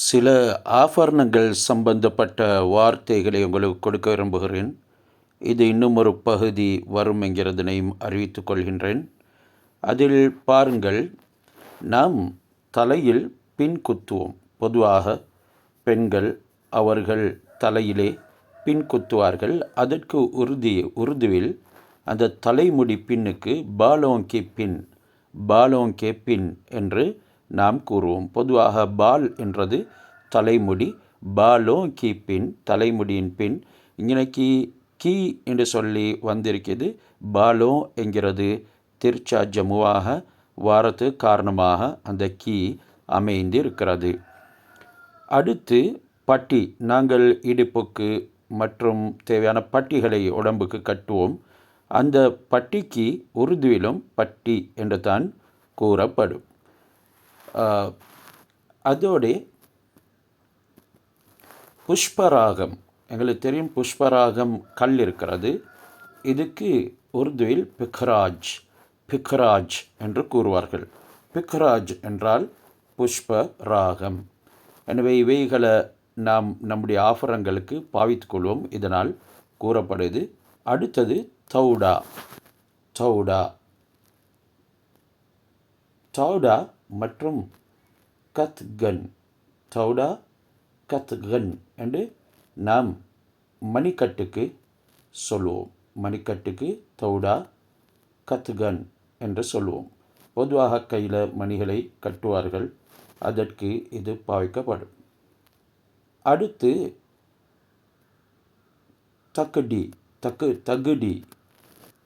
சில ஆபரணங்கள் சம்பந்தப்பட்ட வார்த்தைகளை உங்களுக்கு கொடுக்க விரும்புகிறேன். இது இன்னும் ஒரு பகுதி வரும் என்கிறதனையும் அறிவித்துக் கொள்கின்றேன். அதில் பாருங்கள், நாம் தலையில் பின் குத்துவோம். பொதுவாக பெண்கள் அவர்கள் தலையிலே பின் குத்துவார்கள். அதற்கு உருதுவில் அந்த தலைமுடி பின்னுக்கு பாலோங்கே பின் என்று நாம் கூறுவோம். பொதுவாக பால் என்றது தலைமுடி, பாலோங்கி பின் தலைமுடியின் பின். இன்னைக்கு கீ என்று சொல்லி வந்திருக்கிறது. பாலோ என்கிறது திருச்சா ஜமுவாக வாரத்து காரணமாக அந்த கீ அமைந்து இருக்கிறது. அடுத்து பட்டி. நாங்கள் இடுப்புக்கு மற்றும் தேவையான பட்டிகளை உடம்புக்கு கட்டுவோம். அந்த பட்டிக்கு உருதுவிலும் பட்டி என்று தான் கூறப்படும். அதோடு புஷ்பராகம், எங்களுக்கு தெரியும் புஷ்பராகம் கல் இருக்கிறது. இதுக்கு உருதுவில் பிக்ராஜ் என்று கூறுவார்கள். பிக்ராஜ் என்றால் புஷ்பராகம். எனவே இவைகளை நாம் நம்முடைய ஆபரணங்களுக்கு பாவித்துக் கொள்வோம். இதனால் கூறப்படுது. அடுத்தது தௌடா மற்றும் கத்கன் என்று நாம் மணிக்கட்டுக்கு சொல்லுவோம். மணிக்கட்டுக்கு தௌடா கத்கன் என்று சொல்லுவோம். பொதுவாக கையில் மணிகளை கட்டுவார்கள். அதற்கு இது பாவிக்கப்படும். அடுத்து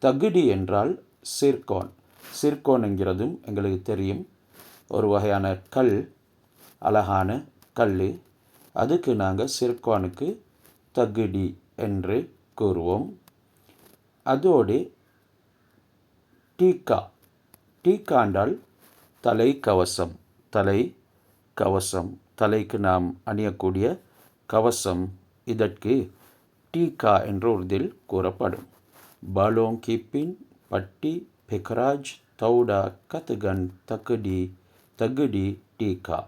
தகுடி என்றால் சிர்கோன் என்கிறதும் எங்களுக்கு தெரியும். ஒரு வகையான கல், அழகான கல். அதுக்கு நாங்கள் சிர்கோனுக்கு தகுடி என்று கூறுவோம். அதோடு டீக்கா என்றால் தலைக்கவசம். தலைக்கு நாம் அணியக்கூடிய கவசம். இதற்கு டீக்கா என்ற உருதில் கூறப்படும். பாலோங்கி பின், பட்டி, பிக்ராஜ், தௌடா, கத்கன், தகுடி, டீக்கா.